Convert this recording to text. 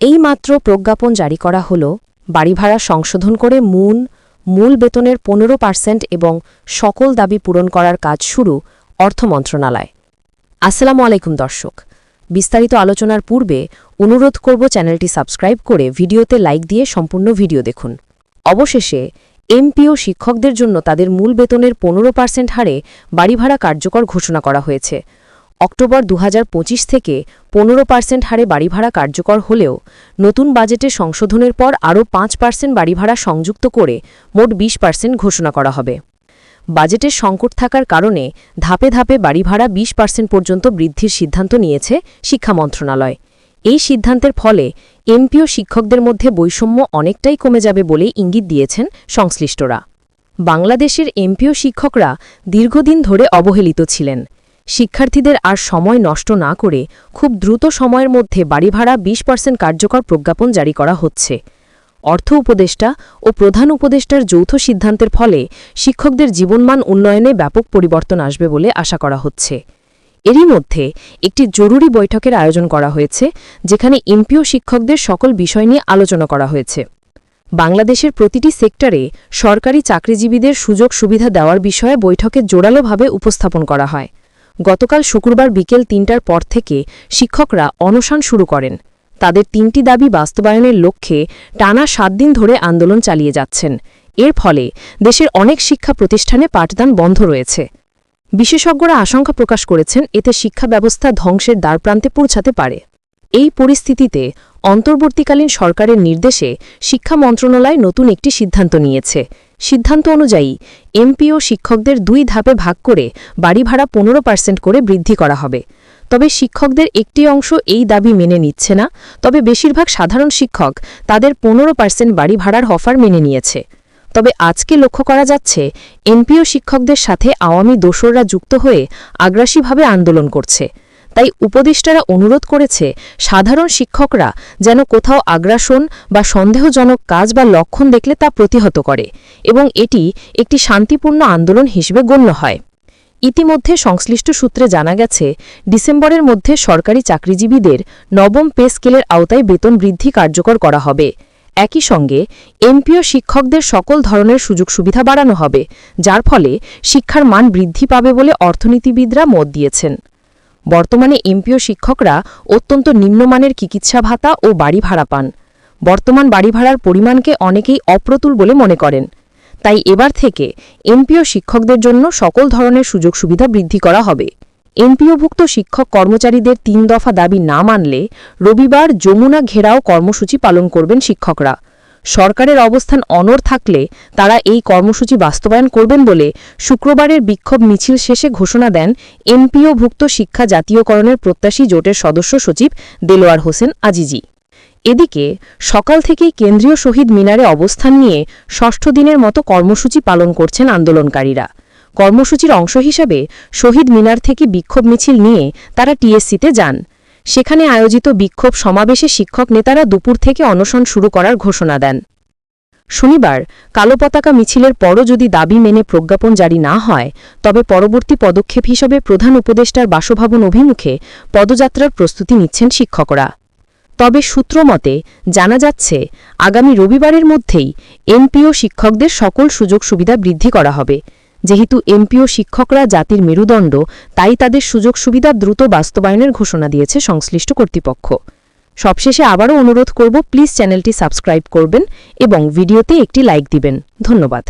এইমাত্র প্রজ্ঞাপন জারি করা হল বাড়ি ভাড়া সংশোধন করে মূল বেতনের 15% এবং সকল দাবি পূরণ করার কাজ শুরু অর্থ মন্ত্রণালয়। আসসালামু আলাইকুম দর্শক, বিস্তারিত আলোচনার পূর্বে অনুরোধ করব চ্যানেলটি সাবস্ক্রাইব করে ভিডিওতে লাইক দিয়ে সম্পূর্ণ ভিডিও দেখুন। অবশেষে এমপিও শিক্ষকদের জন্য তাদের মূল বেতনের 15% হারে বাড়ি ভাড়া কার্যকর ঘোষণা করা হয়েছে। অক্টোবর 2025 থেকে 15% হারে বাড়ি ভাড়া কার্যকর হলেও নতুন বাজেটে সংশোধনের পর আরও 5% বাড়ি ভাড়া সংযুক্ত করে মোট 20% ঘোষণা করা হবে। বাজেটের সংকট থাকার কারণে ধাপে ধাপে বাড়ি ভাড়া 20% পর্যন্ত বৃদ্ধির সিদ্ধান্ত নিয়েছে শিক্ষা মন্ত্রণালয়। এই সিদ্ধান্তের ফলে এমপিও শিক্ষকদের মধ্যে বৈষম্য অনেকটাই কমে যাবে বলে ইঙ্গিত দিয়েছেন সংশ্লিষ্টরা। বাংলাদেশের এমপিও শিক্ষকরা দীর্ঘদিন ধরে অবহেলিত ছিলেন। শিক্ষার্থীদের আর সময় নষ্ট না করে খুব দ্রুত সময়ের মধ্যে বাড়ি ভাড়া 20% কার্যকর প্রজ্ঞাপন জারি করা হচ্ছে। অর্থ উপদেষ্টা ও প্রধান উপদেষ্টার যৌথ সিদ্ধান্তের ফলে শিক্ষকদের জীবনমান উন্নয়নে ব্যাপক পরিবর্তন আসবে বলে আশা করা হচ্ছে। এরই মধ্যে একটি জরুরি বৈঠকের আয়োজন করা হয়েছে, যেখানে এমপিও শিক্ষকদের সকল বিষয় নিয়ে আলোচনা করা হয়েছে। বাংলাদেশের প্রতিটি সেক্টরে সরকারি চাকরিজীবীদের সুযোগ সুবিধা দেওয়ার বিষয়ে বৈঠকে জোরালোভাবে উপস্থাপন করা হয়। গতকাল শুক্রবার বিকেল 3টার পর থেকে শিক্ষকরা অনশন শুরু করেন। তাদের 3টি দাবি বাস্তবায়নের লক্ষ্যে টানা 7 দিন ধরে আন্দোলন চালিয়ে যাচ্ছেন। এর ফলে দেশের অনেক শিক্ষা প্রতিষ্ঠানে পাঠদান বন্ধ রয়েছে। বিশেষজ্ঞরা আশঙ্কা প্রকাশ করেছেন, এতে শিক্ষা ব্যবস্থা ধ্বংসের দ্বারপ্রান্তে পৌঁছাতে পারে। এই পরিস্থিতিতে অন্তর্বর্তীকালীন সরকারের নির্দেশে শিক্ষা মন্ত্রণালয় নতুন একটি সিদ্ধান্ত নিয়েছে। সিদ্ধান্ত অনুযায়ী এমপিও শিক্ষকদের 2 ধাপে ভাগ করে বাড়ি ভাড়া 15% করে বৃদ্ধি করা হবে। তবে শিক্ষকদের একটি অংশ এই দাবি মেনে নিচ্ছে না, তবে বেশিরভাগ সাধারণ শিক্ষক তাদের 15% বাড়ি ভাড়ার অফার মেনে নিয়েছে। তবে আজকে লক্ষ্য করা যাচ্ছে এমপিও শিক্ষকদের সাথে আওয়ামী দোসররা যুক্ত হয়ে আগ্রাসীভাবে আন্দোলন করছে। তাই উপদেষ্টারা অনুরোধ করেছে সাধারণ শিক্ষকরা যেন কোথাও আগ্রাসন বা সন্দেহজনক কাজ বা লক্ষণ দেখলে তা প্রতিহত করে এবং এটি একটি শান্তিপূর্ণ আন্দোলন হিসেবে গণ্য হয়। ইতিমধ্যে সংশ্লিষ্ট সূত্রে জানা গেছে, ডিসেম্বরের মধ্যে সরকারি চাকরিজীবীদের 9ম পে স্কেলের আওতায় বেতন বৃদ্ধি কার্যকর করা হবে। একই সঙ্গে এমপিও শিক্ষকদের সকল ধরনের সুযোগ সুবিধা বাড়ানো হবে, যার ফলে শিক্ষার মান বৃদ্ধি পাবে বলে অর্থনীতিবিদরা মত দিয়েছেন। বর্তমানে এমপিও শিক্ষকরা অত্যন্ত নিম্নমানের চিকিৎসা ভাতা ও বাড়ি ভাড়া পান। বর্তমান বাড়ি ভাড়ার পরিমাণকে অনেকেই অপ্রতুল বলে মনে করেন। তাই এবার থেকে এমপিও শিক্ষকদের জন্য সকল ধরনের সুযোগ সুবিধা বৃদ্ধি করা হবে। এমপিওভুক্ত শিক্ষক কর্মচারীদের 3 দফা দাবি না মানলে রবিবার যমুনা ঘেরাও কর্মসূচি পালন করবেন শিক্ষকরা। সরকারের অবস্থান অনড় থাকলে তারা এই কর্মসূচি বাস্তবায়ন করবেন বলে শুক্রবারের বিক্ষোভ মিছিল শেষে ঘোষণা দেন এমপিওভুক্ত শিক্ষা জাতীয়করণের প্রত্যাশী জোটের সদস্য সচিব দেলোয়ার হোসেন আজিজি। এদিকে সকাল থেকেই কেন্দ্রীয় শহীদ মিনারে অবস্থান নিয়ে 6ষ্ঠ দিনের মতো কর্মসূচি পালন করছেন আন্দোলনকারীরা। কর্মসূচির অংশ হিসাবে শহীদ মিনার থেকে বিক্ষোভ মিছিল নিয়ে তারা টিএসসিতে যান। সেখানে আয়োজিত বিক্ষোভ সমাবেশে শিক্ষক নেতারা দুপুর থেকে অনশন শুরু করার ঘোষণা দেন। শনিবার কালো পতাকা মিছিলের পরও যদি দাবি মেনে প্রজ্ঞাপন জারি না হয়, তবে পরবর্তী পদক্ষেপ হিসেবে প্রধান উপদেষ্টার বাসভবন অভিমুখে পদযাত্রার প্রস্তুতি নিচ্ছেন শিক্ষকরা। তবে সূত্র মতে জানা যাচ্ছে, আগামী রবিবারের মধ্যেই এমপিও শিক্ষকদের সকল সুযোগ সুবিধা বৃদ্ধি করা হবে। যেহেতু এমপিও শিক্ষকরা জাতির মেরুদণ্ড, তাই তাদের সুযোগ সুবিধা দ্রুত বাস্তবায়নের ঘোষণা দিয়েছে সংশ্লিষ্ট কর্তৃপক্ষ। সবশেষে আবারও অনুরোধ করব, প্লিজ চ্যানেলটি সাবস্ক্রাইব করবেন এবং ভিডিওতে একটি লাইক দিবেন। ধন্যবাদ।